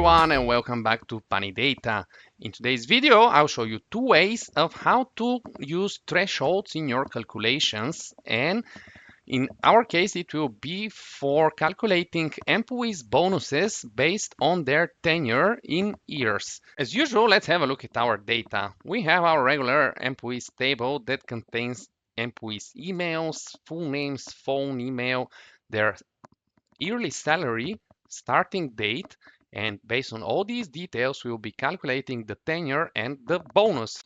everyone and welcome back to PaneData. In today's video, I'll show you two ways of how to use thresholds in your calculations, and in our case it will be for calculating employees' bonuses based on their tenure in years. As usual, let's have a look at our data. We have our regular employees table that contains employees' emails, full names, phone, email, their yearly salary, starting date, and based on all these details, we will be calculating the tenure and the bonus.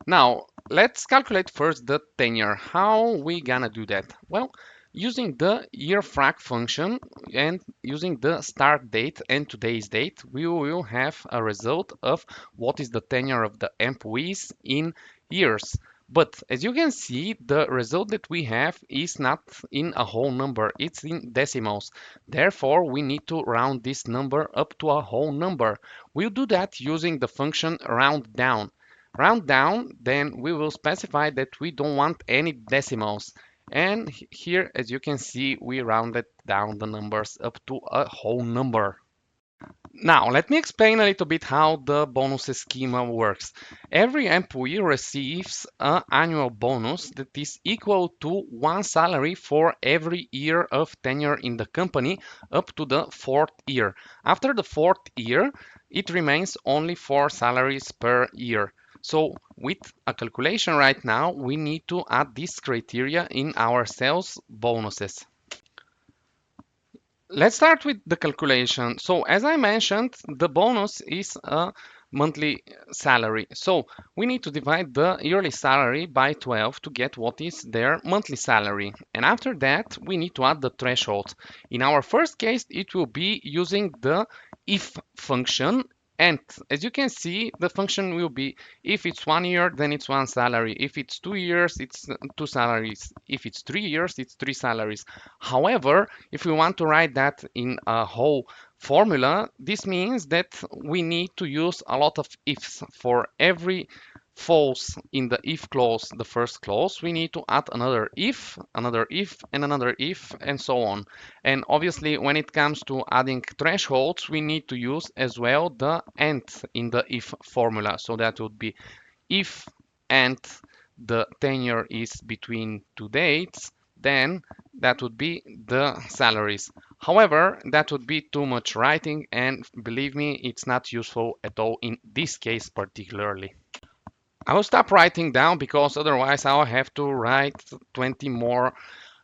Now, let's calculate first the tenure. How we gonna do that? Well, using the yearFrac function and using the start date and today's date, we will have a result of what is the tenure of the employees in years. But as you can see, the result that we have is not in a whole number, it's in decimals. Therefore, we need to round this number up to a whole number. We'll do that using the function round down. Round down, then we will specify that we don't want any decimals. And here, as you can see, we rounded down the numbers up to a whole number. Now, let me explain a little bit how the bonus schema works. Every employee receives an annual bonus that is equal to one salary for every year of tenure in the company up to the fourth year. After the fourth year, it remains only 4 salaries per year. So with a calculation right now, we need to add this criteria in our sales bonuses. Let's start with the calculation. So as I mentioned, the bonus is a monthly salary. So we need to divide the yearly salary by 12 to get what is their monthly salary. And after that, we need to add the threshold. In our first case, it will be using the if function. And as you can see, the function will be if it's 1 year, then it's 1 salary. If it's 2 years, it's 2 salaries. If it's 3 years, it's 3 salaries. However, if we want to write that in a whole formula, this means that we need to use a lot of ifs. For every false in the if clause, the first clause, we need to add another if, and another if, and so on. And obviously, when it comes to adding thresholds, we need to use as well the and in the if formula. So that would be if and the tenure is between two dates, then that would be the salaries. However, that would be too much writing, and believe me, it's not useful at all in this case particularly. I will stop writing down because otherwise I'll have to write 20 more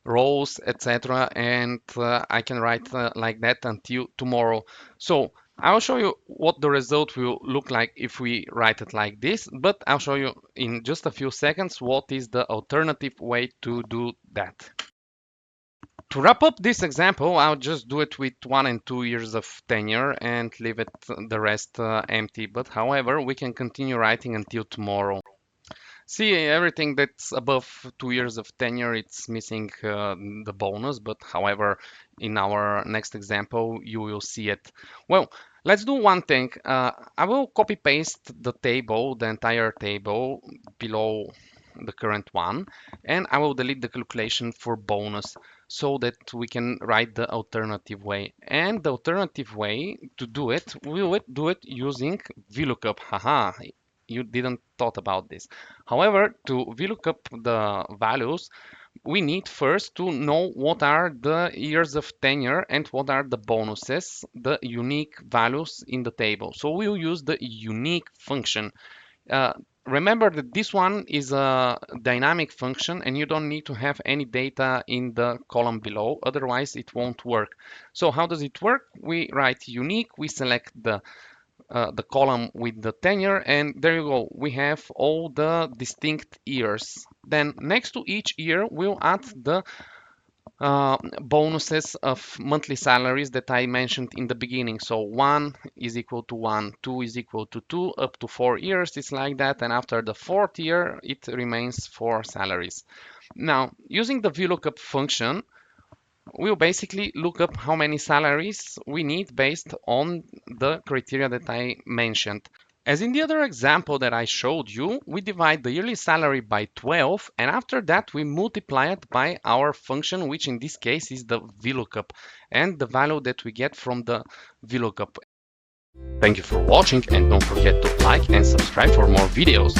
rows, etc. And I can write like that until tomorrow. So I'll show you what the result will look like if we write it like this, but I'll show you in just a few seconds what is the alternative way to do that. To wrap up this example, I'll just do it with 1 and 2 years of tenure and leave it the rest empty. But however, we can continue writing until tomorrow. See, everything that's above 2 years of tenure, it's missing the bonus. But however, in our next example, you will see it. Well, let's do one thing. I will copy paste the table, the entire table below the current one, and I will delete the calculation for bonus so that we can write the alternative way. And the alternative way to do it, we will do it using Vlookup. Haha, you didn't thought about this. However, to Vlookup the values, we need first to know what are the years of tenure and what are the bonuses, the unique values in the table. So we'll use the unique function. Remember that this one is a dynamic function and you don't need to have any data in the column below, otherwise it won't work. So how does it work? We write unique, we select the column with the tenure, and there you go. We have all the distinct years. Then next to each year, we'll add the bonuses of monthly salaries that I mentioned in the beginning. So 1 is equal to 1, 2 is equal to 2, up to 4 years, it's like that. And after the fourth year, it remains 4 salaries. Now, using the VLOOKUP function, we'll basically look up how many salaries we need based on the criteria that I mentioned. As in the other example that I showed you, we divide the yearly salary by 12, and after that we multiply it by our function, which in this case is the VLOOKUP, and the value that we get from the VLOOKUP. Thank you for watching and don't forget to like and subscribe for more videos.